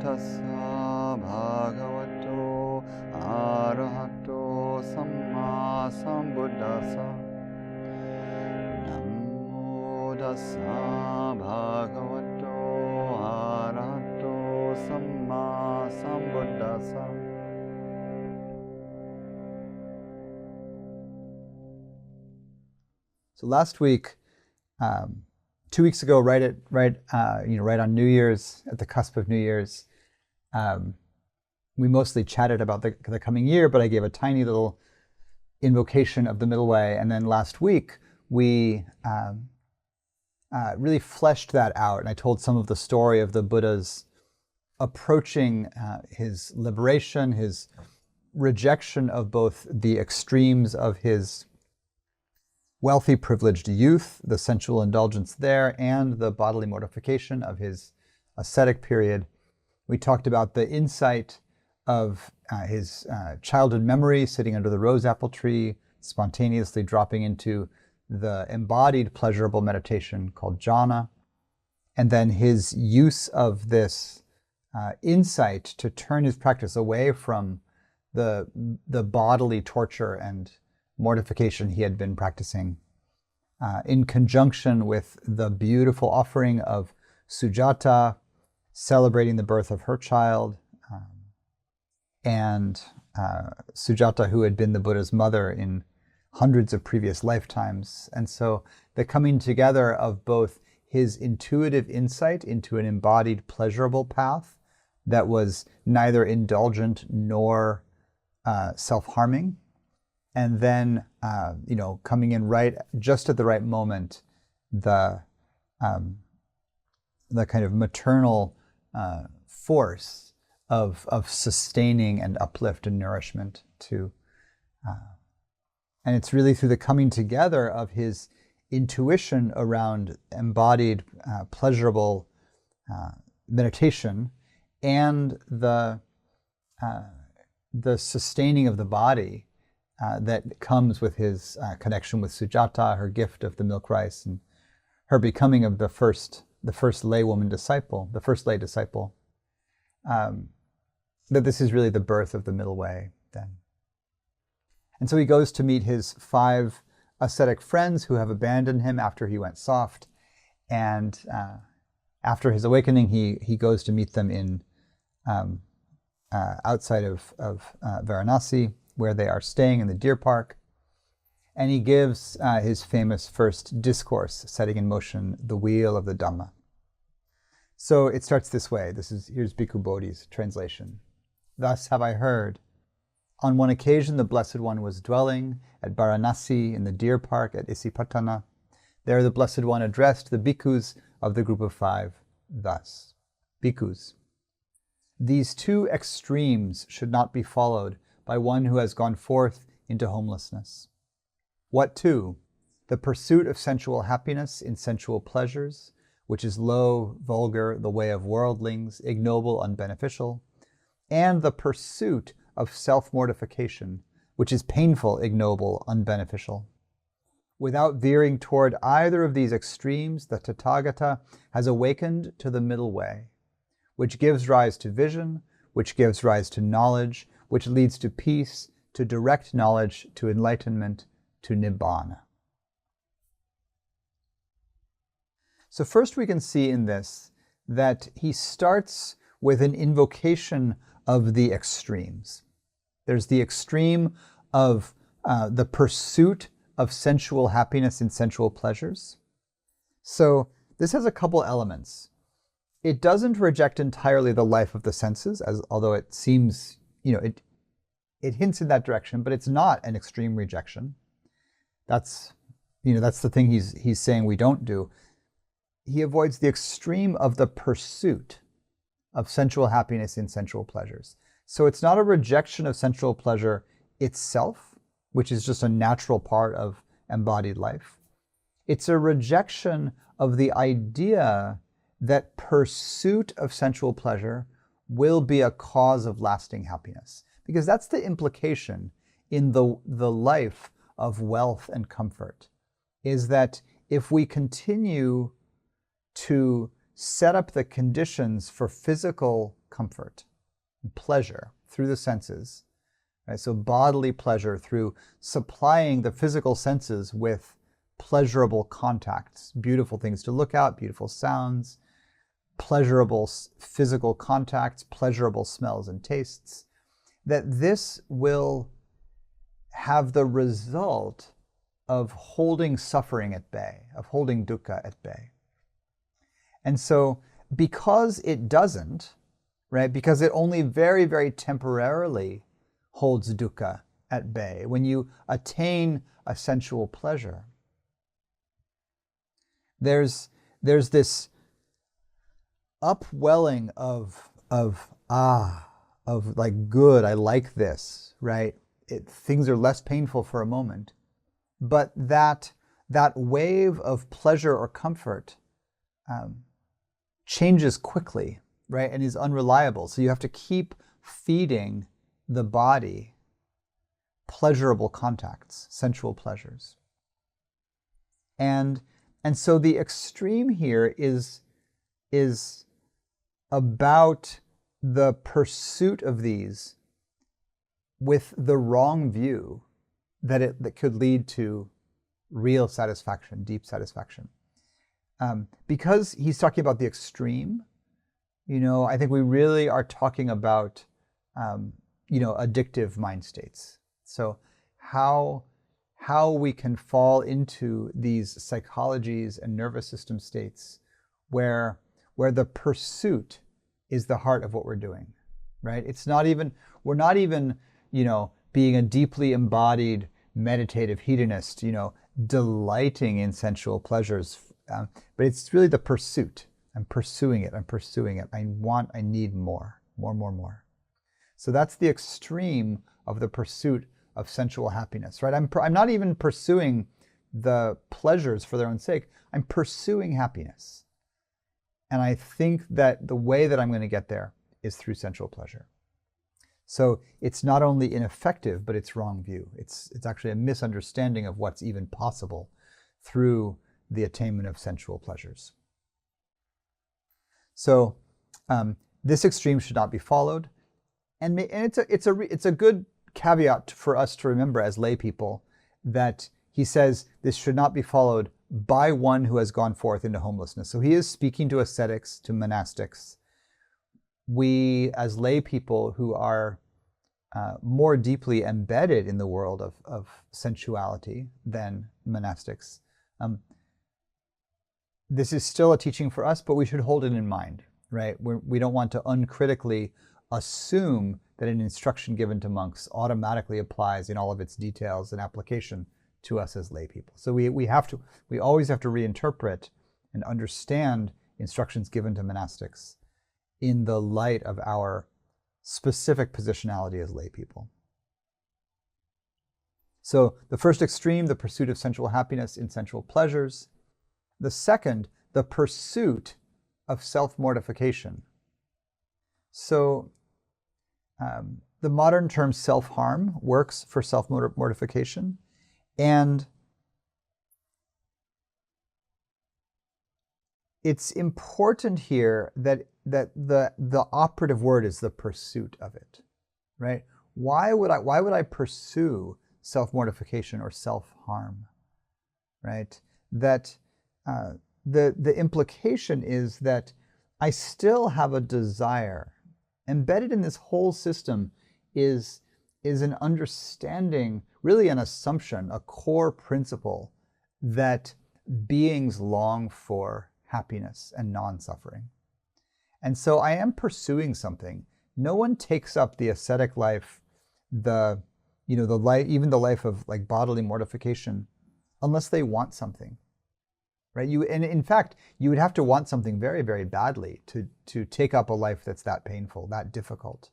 tassa bhagavato arahato samma sambuddhassa. Namo tassa bhagavato arahato samma sambuddhassa. So last week, 2 weeks ago, right on New Year's, at the cusp of New Year's, we mostly chatted about the coming year, but I gave a tiny little invocation of the middle way. And then last week, we really fleshed that out. And I told some of the story of the Buddha's approaching his liberation, his rejection of both the extremes of his wealthy, privileged youth, the sensual indulgence there, and the bodily mortification of his ascetic period. We talked about the insight of his childhood memory, sitting under the rose apple tree, spontaneously dropping into the embodied pleasurable meditation called jhana, and then his use of this insight to turn his practice away from the bodily torture and mortification he had been practicing, in conjunction with the beautiful offering of Sujata, celebrating the birth of her child, and Sujata, who had been the Buddha's mother in hundreds of previous lifetimes. And so the coming together of both his intuitive insight into an embodied pleasurable path that was neither indulgent nor self-harming, and then, coming in right, just at the right moment, the kind of maternal force of sustaining and uplift and nourishment to, and it's really through the coming together of his intuition around embodied, pleasurable meditation and the sustaining of the body that comes with his connection with Sujata, her gift of the milk rice, and her becoming of the first lay woman disciple, the first lay disciple, that this is really the birth of the middle way then. And so he goes to meet his 5 ascetic friends who have abandoned him after he went soft, and after his awakening, he goes to meet them in outside of Varanasi, where they are staying in the deer park, and he gives his famous first discourse, setting in motion the wheel of the Dhamma. So it starts this way. Here's Bhikkhu Bodhi's translation. Thus have I heard. On one occasion, the Blessed One was dwelling at Varanasi in the deer park at Isipatana. There the Blessed One addressed the bhikkhus of the group of 5 thus. Bhikkhus, these 2 extremes should not be followed by one who has gone forth into homelessness. What 2? The pursuit of sensual happiness in sensual pleasures, which is low, vulgar, the way of worldlings, ignoble, unbeneficial, and the pursuit of self-mortification, which is painful, ignoble, unbeneficial. Without veering toward either of these extremes, the Tathagata has awakened to the middle way, which gives rise to vision, which gives rise to knowledge, which leads to peace, to direct knowledge, to enlightenment, to nibbana. So first we can see in this that he starts with an invocation of the extremes. There's the extreme of the pursuit of sensual happiness in sensual pleasures. So this has a couple elements. It doesn't reject entirely the life of the senses, although it seems, it hints in that direction, but it's not an extreme rejection. That's the thing he's saying we don't do. He avoids the extreme of the pursuit of sensual happiness in sensual pleasures. So it's not a rejection of sensual pleasure itself, which is just a natural part of embodied life. It's a rejection of the idea that pursuit of sensual pleasure will be a cause of lasting happiness. Because that's the implication in the life of wealth and comfort, is that if we continue to set up the conditions for physical comfort and pleasure through the senses, right? So bodily pleasure through supplying the physical senses with pleasurable contacts, beautiful things to look at, beautiful sounds, pleasurable physical contacts, pleasurable smells and tastes, that this will have the result of holding suffering at bay, of holding dukkha at bay. And so because it doesn't, right, because it only very, very temporarily holds dukkha at bay, when you attain a sensual pleasure, there's this upwelling of like, good, I like this, right? Things are less painful for a moment. But that wave of pleasure or comfort changes quickly, right? And is unreliable. So you have to keep feeding the body pleasurable contacts, sensual pleasures. And so the extreme here is about the pursuit of these with the wrong view that could lead to real satisfaction, deep satisfaction. Because he's talking about the extreme, I think we really are talking about, addictive mind states. So how we can fall into these psychologies and nervous system states where the pursuit is the heart of what we're doing, right? We're not even, being a deeply embodied meditative hedonist, delighting in sensual pleasures, but it's really the pursuit. I'm pursuing it. I need more. So that's the extreme of the pursuit of sensual happiness, right? I'm not even pursuing the pleasures for their own sake. I'm pursuing happiness. And I think that the way that I'm going to get there is through sensual pleasure. So it's not only ineffective, but it's wrong view. It's actually a misunderstanding of what's even possible through the attainment of sensual pleasures. So this extreme should not be followed, and it's a good caveat for us to remember as lay people, that he says this should not be followed by one who has gone forth into homelessness. So he is speaking to ascetics, to monastics. We as lay people who are more deeply embedded in the world of sensuality than monastics, this is still a teaching for us, but we should hold it in mind, right? We don't want to uncritically assume that an instruction given to monks automatically applies in all of its details and application to us as lay people. So we always have to reinterpret and understand instructions given to monastics in the light of our specific positionality as lay people. So the first extreme, the pursuit of sensual happiness in sensual pleasures. The second, the pursuit of self-mortification. So the modern term self-harm works for self-mortification, and it's important here that the operative word is the pursuit of it, right? Why would I pursue self-mortification or self-harm, right? That the implication is that I still have a desire. Embedded in this whole system is an understanding, really an assumption, a core principle that beings long for happiness and non-suffering. And so I am pursuing something. No one takes up the ascetic life, the life, even the life of like bodily mortification, unless they want something, right? And in fact, you would have to want something very, very badly to take up a life that's that painful, that difficult.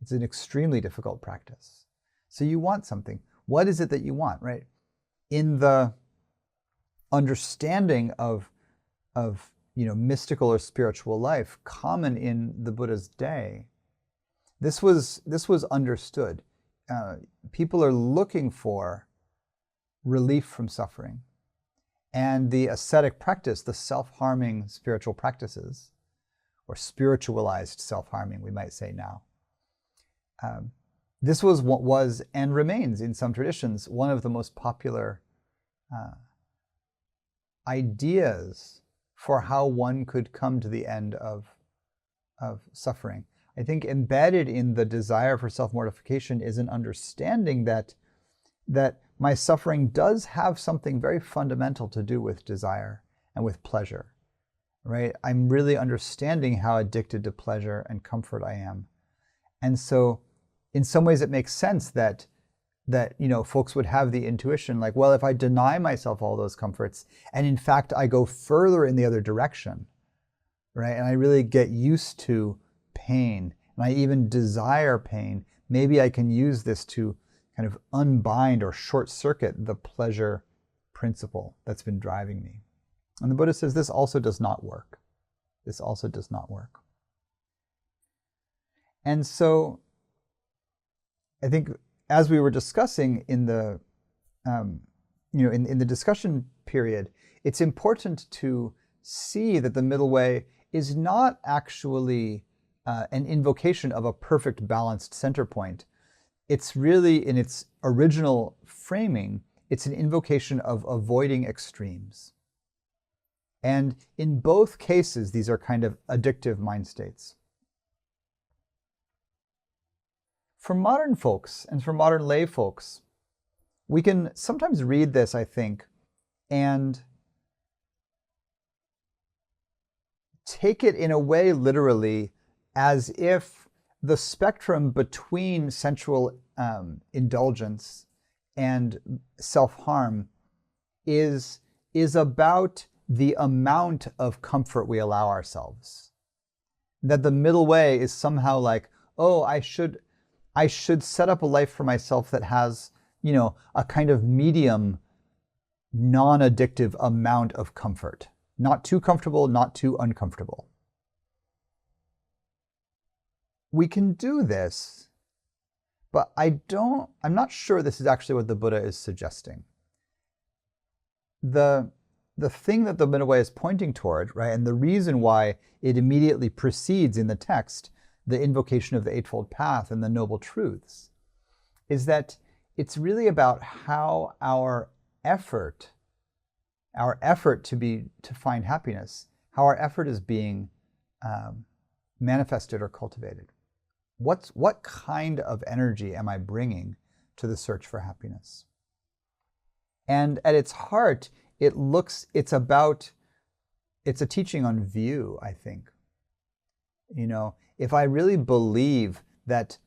It's an extremely difficult practice. So you want something. What is it that you want, right? In the understanding of mystical or spiritual life common in the Buddha's day, this was understood. People are looking for relief from suffering. And the ascetic practice, the self-harming spiritual practices, or spiritualized self-harming, we might say now. This was what was and remains in some traditions one of the most popular ideas for how one could come to the end of suffering. I think embedded in the desire for self-mortification is an understanding that my suffering does have something very fundamental to do with desire and with pleasure, right? I'm really understanding how addicted to pleasure and comfort I am. And so in some ways it makes sense that folks would have the intuition like, well, if I deny myself all those comforts and in fact I go further in the other direction, right? And I really get used to pain and I even desire pain, maybe I can use this to kind of unbind or short circuit the pleasure principle that's been driving me. And the Buddha says this also does not work. This also does not work. And so I think as we were discussing in the in the discussion period, it's important to see that the middle way is not actually an invocation of a perfect balanced center point. It's really, in its original framing, it's an invocation of avoiding extremes. And in both cases, these are kind of addictive mind states. For modern folks and for modern lay folks, we can sometimes read this, I think, and take it in a way literally as if the spectrum between sensual indulgence and self-harm is about the amount of comfort we allow ourselves. That the middle way is somehow like, oh, I should set up a life for myself that has, a kind of medium, non-addictive amount of comfort. Not too comfortable, not too uncomfortable. We can do this, but I'm not sure this is actually what the Buddha is suggesting. The thing that the middle way is pointing toward, right, and the reason why it immediately precedes in the text the invocation of the Eightfold Path and the Noble Truths, is that it's really about how our effort to find happiness, how our effort is being manifested or cultivated. What kind of energy am I bringing to the search for happiness? And at its heart, it's a teaching on view, I think. If I really believe that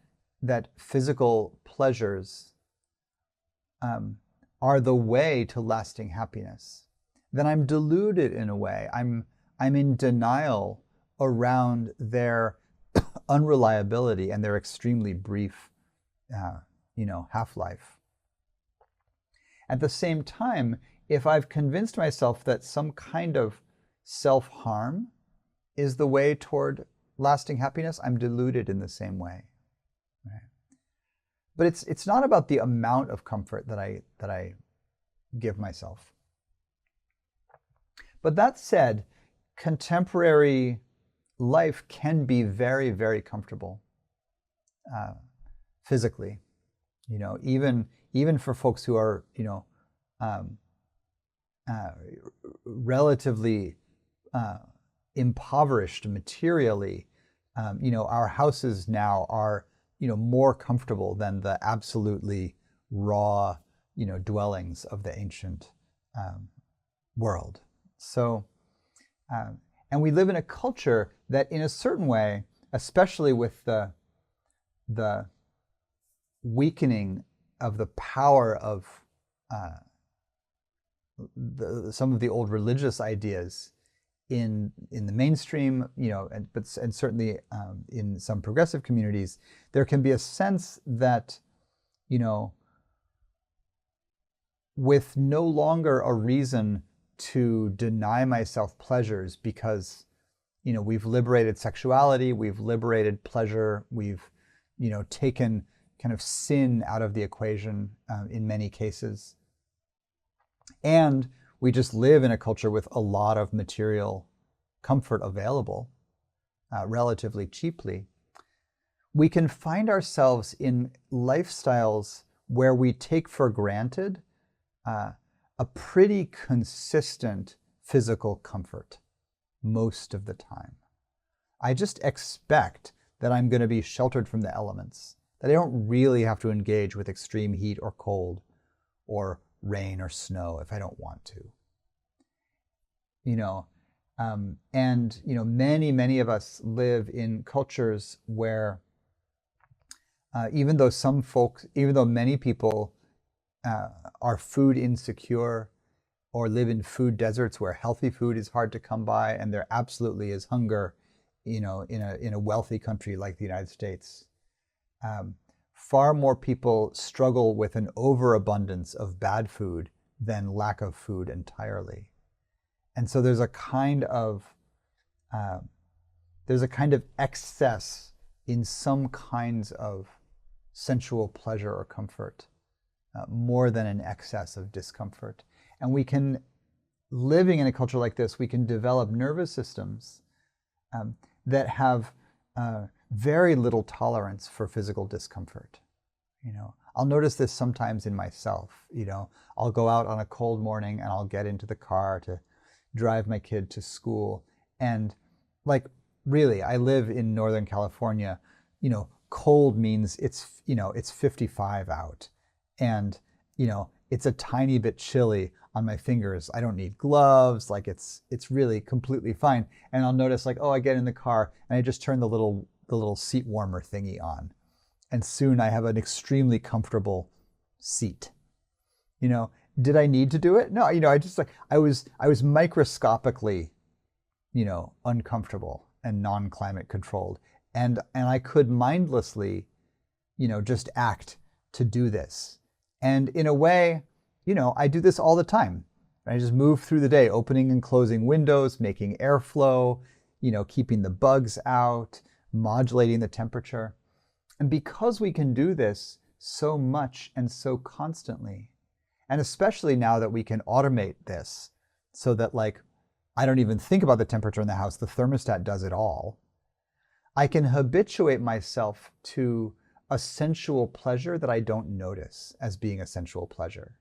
physical pleasures are the way to lasting happiness, then I'm deluded in a way. I'm in denial around their unreliability and their extremely brief, half-life. At the same time, if I've convinced myself that some kind of self-harm is the way toward lasting happiness, I'm deluded in the same way. Right? But it's not about the amount of comfort that I give myself. But that said, contemporary life can be very, very comfortable physically. Even for folks who are relatively impoverished materially, our houses now are more comfortable than the absolutely raw dwellings of the ancient world. So and we live in a culture that in a certain way, especially with the weakening of the power of some of the old religious ideas in the mainstream, and certainly in some progressive communities, there can be a sense that, with no longer a reason to deny myself pleasures because, we've liberated sexuality, we've liberated pleasure, we've, taken kind of sin out of the equation in many cases. And we just live in a culture with a lot of material comfort available relatively cheaply, we can find ourselves in lifestyles where we take for granted a pretty consistent physical comfort most of the time. I just expect that I'm going to be sheltered from the elements, that I don't really have to engage with extreme heat or cold or rain or snow if I don't want to. Many of us live in cultures where even though many people are food insecure or live in food deserts where healthy food is hard to come by, and there absolutely is hunger, in a wealthy country like the United States. Far more people struggle with an overabundance of bad food than lack of food entirely. And so there's a kind of excess in some kinds of sensual pleasure or comfort, more than an excess of discomfort. And living in a culture like this, we can develop nervous systems that have very little tolerance for physical discomfort. I'll notice this sometimes in myself. I'll go out on a cold morning and I'll get into the car to drive my kid to school. And really, I live in Northern California. Cold means it's 55 out, and it's a tiny bit chilly on my fingers. I don't need gloves. It's really completely fine. And I'll notice I get in the car and I just turn the little seat warmer thingy on, and soon I have an extremely comfortable seat. Did I need to do it? No. I was microscopically, uncomfortable and non-climate controlled, and I could mindlessly, just act to do this. And in a way, I do this all the time. I just move through the day, opening and closing windows, making airflow, keeping the bugs out, modulating the temperature. And because we can do this so much and so constantly, and especially now that we can automate this so that I don't even think about the temperature in the house, the thermostat does it all, I can habituate myself to a sensual pleasure that I don't notice as being a sensual pleasure,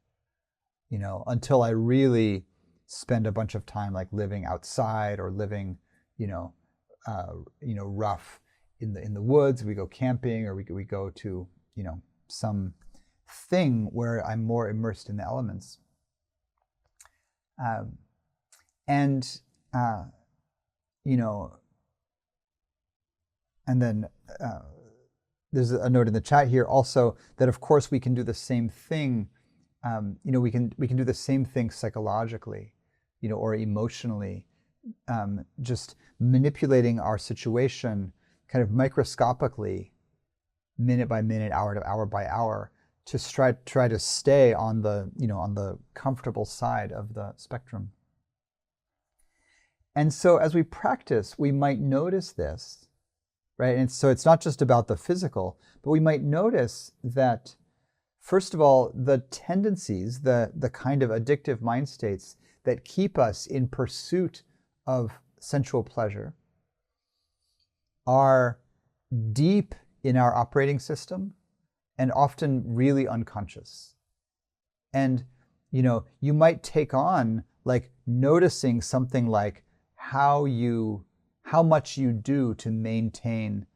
until I really spend a bunch of time living outside or living, rough in the woods. We go camping, or we go to, some thing where I'm more immersed in the elements. And then there's a note in the chat here also that, of course, we can do the same thing. We can do the same thing psychologically, or emotionally, just manipulating our situation kind of microscopically, minute by minute, hour by hour, to try to stay on the comfortable side of the spectrum. And so as we practice, we might notice this, right? And so it's not just about the physical, but we might notice that, first of all, the tendencies, the kind of addictive mind states that keep us in pursuit of sensual pleasure are deep in our operating system and often really unconscious. And, you might take on noticing something like how much you do to maintain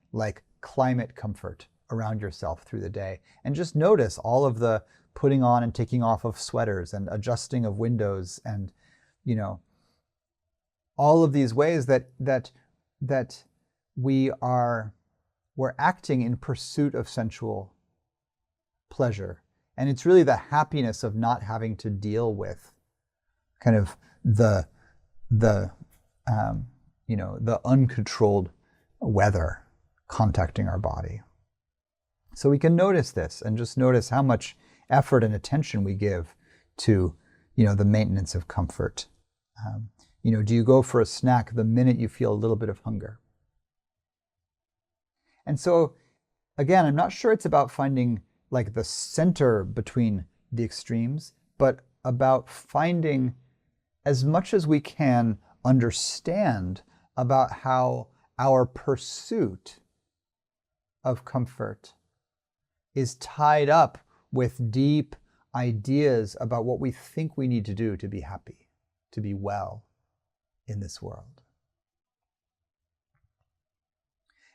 climate comfort around yourself through the day, and just notice all of the putting on and taking off of sweaters and adjusting of windows, and all of these ways that we're acting in pursuit of sensual pleasure. And it's really the happiness of not having to deal with kind of the uncontrolled weather contacting our body. So we can notice this and just notice how much effort and attention we give to, the maintenance of comfort. Do you go for a snack the minute you feel a little bit of hunger? And so, again, I'm not sure it's about finding the center between the extremes, but about finding as much as we can understand about how our pursuit of comfort is tied up with deep ideas about what we think we need to do to be happy, to be well in this world.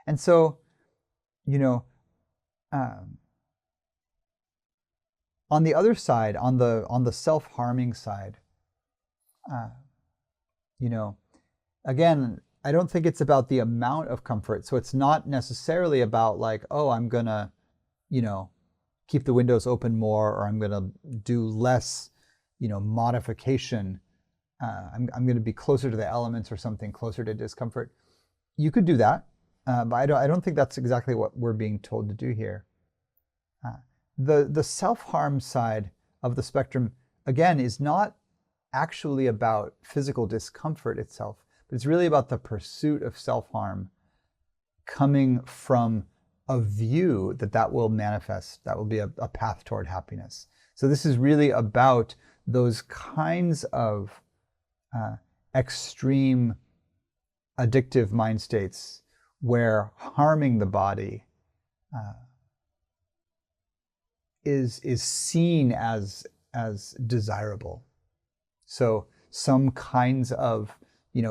And so, on the other side, on the self-harming side, again, I don't think it's about the amount of comfort. So it's not necessarily about like, oh, I'm gonna, keep the windows open more, or I'm gonna do less, modification. I'm gonna be closer to the elements or something, closer to discomfort. You could do that, but I don't think that's exactly what we're being told to do here. The self-harm side of the spectrum, again, is not actually about physical discomfort itself, but it's really about the pursuit of self-harm coming from a view that will manifest, that will be a path toward happiness. So this is really about those kinds of extreme addictive mind states where harming the body is seen as desirable. So some kinds of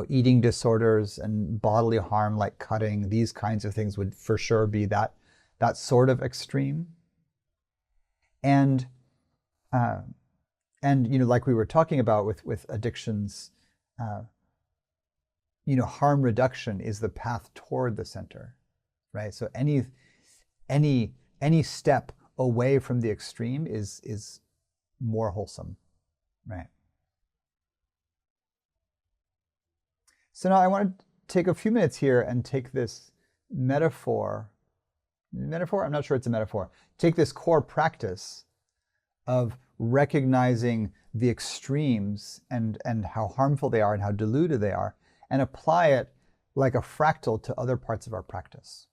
eating disorders and bodily harm like cutting, these kinds of things would for sure be that sort of extreme. And like we were talking about with addictions, harm reduction is the path toward the center, right? So any step away from the extreme is more wholesome, right? So now I want to take a few minutes here and take this metaphor, I'm not sure it's a metaphor, take this core practice of recognizing the extremes and how harmful they are and how diluted they are, and apply it like a fractal to other parts of our practice.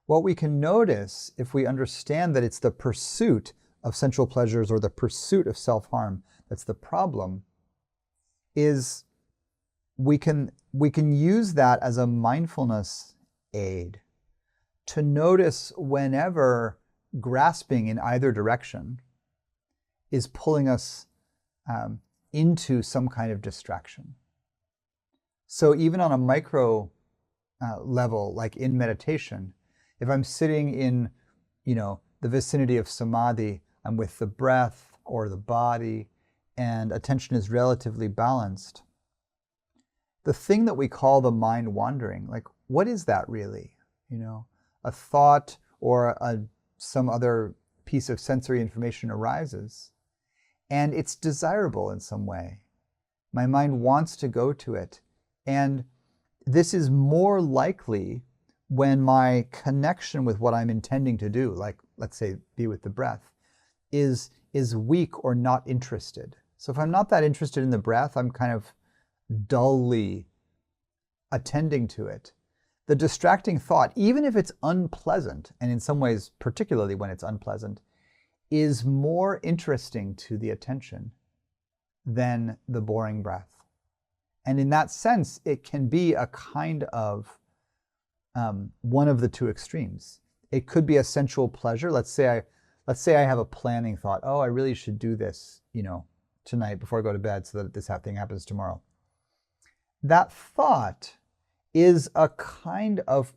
What we can notice if we understand that it's the pursuit of sensual pleasures or the pursuit of self-harm that's the problem, is we can use that as a mindfulness aid to notice whenever grasping in either direction is pulling us into some kind of distraction. So even on a micro level, like in meditation, if I'm sitting in, the vicinity of samadhi, I'm with the breath or the body, and attention is relatively balanced, the thing that we call the mind wandering, like, what is that really? A thought or some other piece of sensory information arises, and it's desirable in some way. My mind wants to go to it, and this is more likely when my connection with what I'm intending to do, like, let's say, be with the breath, is weak or not interested. So if I'm not that interested in the breath, I'm kind of dully attending to it. The distracting thought, even if it's unpleasant, and in some ways, particularly when it's unpleasant, is more interesting to the attention than the boring breath. And in that sense, it can be a kind of one of the two extremes. It could be a sensual pleasure. Let's say I have a planning thought. Oh, I really should do this, tonight before I go to bed so that this thing happens tomorrow. That thought has a kind of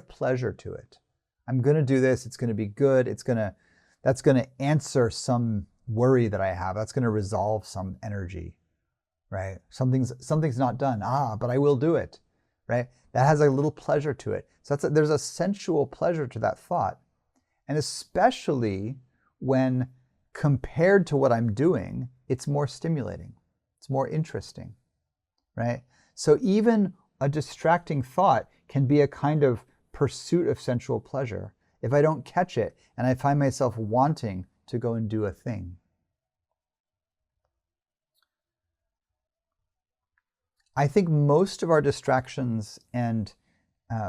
pleasure to it. I'm going to do this. It's going to be good. That's going to answer some worry that I have. That's going to resolve some energy, right? Something's not done. But I will do it, right? That has a little pleasure to it. So there's a sensual pleasure to that thought. And especially when compared to what I'm doing, it's more stimulating. It's more interesting, right? So even a distracting thought can be a kind of pursuit of sensual pleasure if I don't catch it and I find myself wanting to go and do a thing. I think most of our distractions and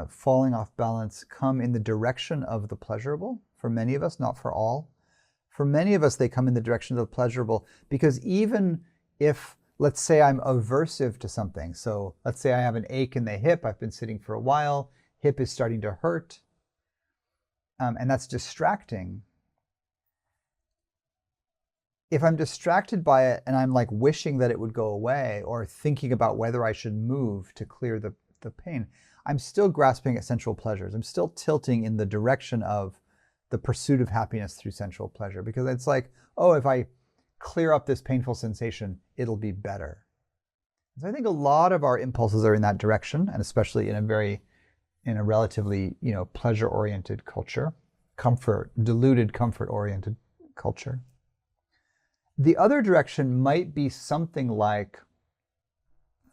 falling off balance come in the direction of the pleasurable, for many of us, not for all. For many of us, they come in the direction of the pleasurable, because even if, let's say I'm aversive to something, so let's say I have an ache in the hip, I've been sitting for a while, hip is starting to hurt, and that's distracting. If I'm distracted by it and I'm like wishing that it would go away, or thinking about whether I should move to clear the pain, I'm still grasping at sensual pleasures. I'm still tilting in the direction of the pursuit of happiness through sensual pleasure, because it's like, oh, if I clear up this painful sensation, it'll be better. So I think a lot of our impulses are in that direction, and especially in a relatively, pleasure-oriented culture, deluded comfort-oriented culture. The other direction might be something like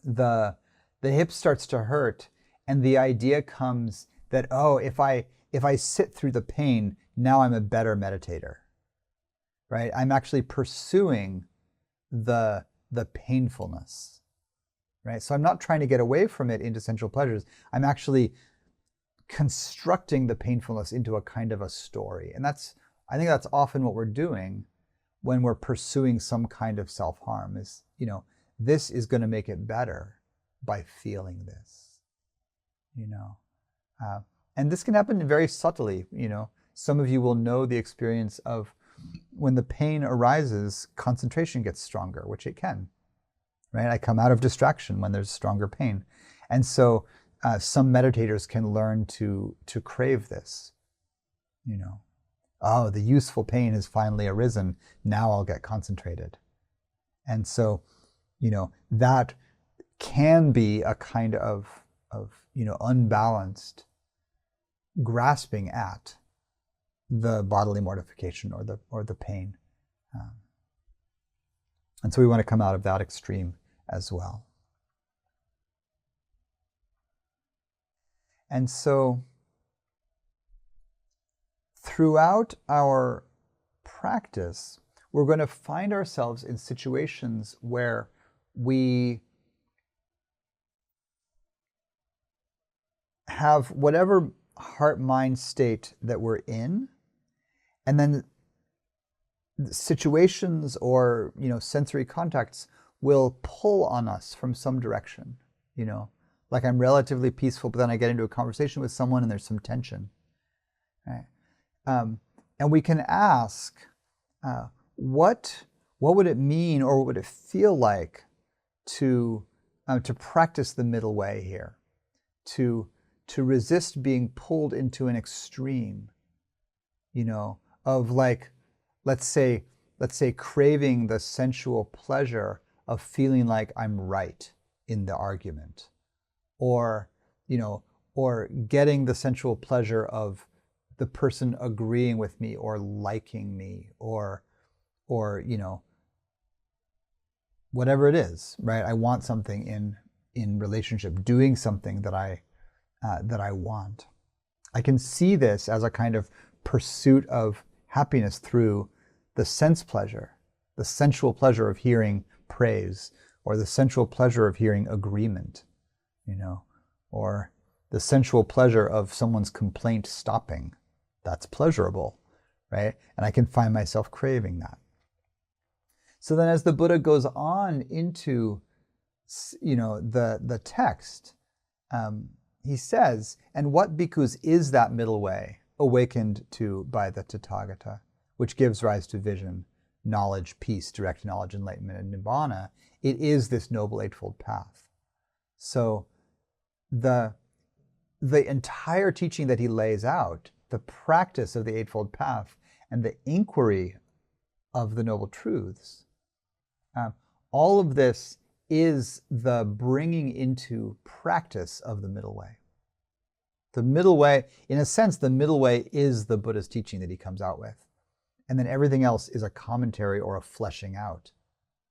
the hip starts to hurt, and the idea comes that, oh, if I sit through the pain, now I'm a better meditator, right? I'm actually pursuing the painfulness, right? So I'm not trying to get away from it into sensual pleasures. I'm actually constructing the painfulness into a kind of a story. And I think that's often what we're doing when we're pursuing some kind of self-harm, is, this is going to make it better by feeling this, and this can happen very subtly. Some of you will know the experience of when the pain arises, concentration gets stronger, which it can, right? I come out of distraction when there's stronger pain. And so some meditators can learn to crave this, oh, the useful pain has finally arisen, now I'll get concentrated. And so, that can be a kind of unbalanced grasping at the bodily mortification or the pain. And so we want to come out of that extreme as well. And so throughout our practice, we're going to find ourselves in situations where we have whatever heart-mind state that we're in, and then situations or sensory contacts will pull on us from some direction. Like I'm relatively peaceful, but then I get into a conversation with someone and there's some tension, right? And we can ask, what would it mean, or what would it feel like to practice the middle way here, to resist being pulled into an extreme, of like, let's say craving the sensual pleasure of feeling like I'm right in the argument, or getting the sensual pleasure of the person agreeing with me or liking me, or whatever it is, right? I want something in relationship, doing something that I want. I can see this as a kind of pursuit of happiness through the sense pleasure, the sensual pleasure of hearing praise, or the sensual pleasure of hearing agreement, or the sensual pleasure of someone's complaint stopping. That's pleasurable, right? And I can find myself craving that. So then as the Buddha goes on into, the text, he says, and what bhikkhus is that middle way awakened to by the Tathagata, which gives rise to vision, knowledge, peace, direct knowledge, enlightenment, and nibbana? It is this Noble Eightfold Path. So the entire teaching that he lays out, the practice of the Eightfold Path, and the inquiry of the Noble Truths, all of this is the bringing into practice of the middle way. The middle way, in a sense, the middle way is the Buddha's teaching that he comes out with. And then everything else is a commentary or a fleshing out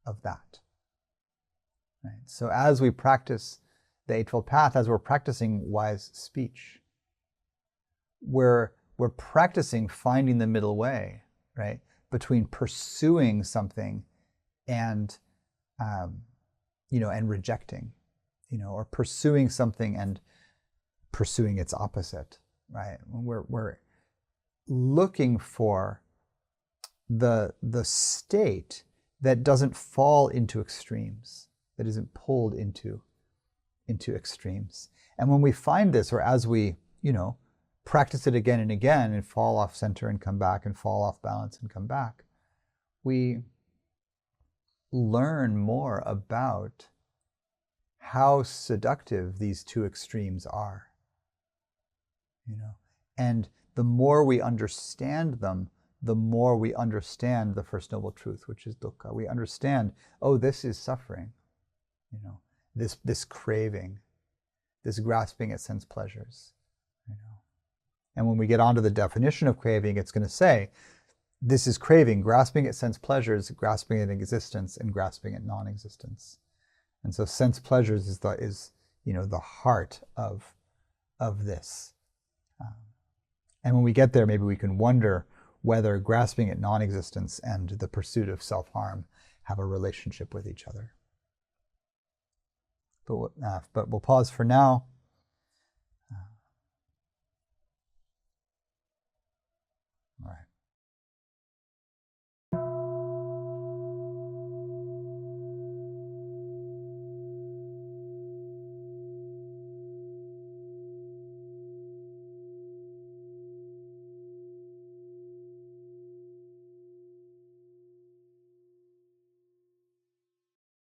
of that. Right? So as we practice the Eightfold Path, as we're practicing wise speech, we're practicing finding the middle way, right? Between pursuing something and and rejecting, or pursuing something and pursuing its opposite, right? We're looking for the state that doesn't fall into extremes, that isn't pulled into extremes. And when we find this, or as we, practice it again and again and fall off center and come back and fall off balance and come back, we learn more about how seductive these two extremes are. And the more we understand them, the more we understand the First Noble Truth, which is dukkha. We understand, oh, this is suffering, this craving, this grasping at sense pleasures. And when we get onto the definition of craving, it's going to say, this is craving, grasping at sense pleasures, grasping at existence, and grasping at non-existence. And so sense pleasures is the heart of this. And when we get there, maybe we can wonder whether grasping at non-existence and the pursuit of self-harm have a relationship with each other. But we'll pause for now.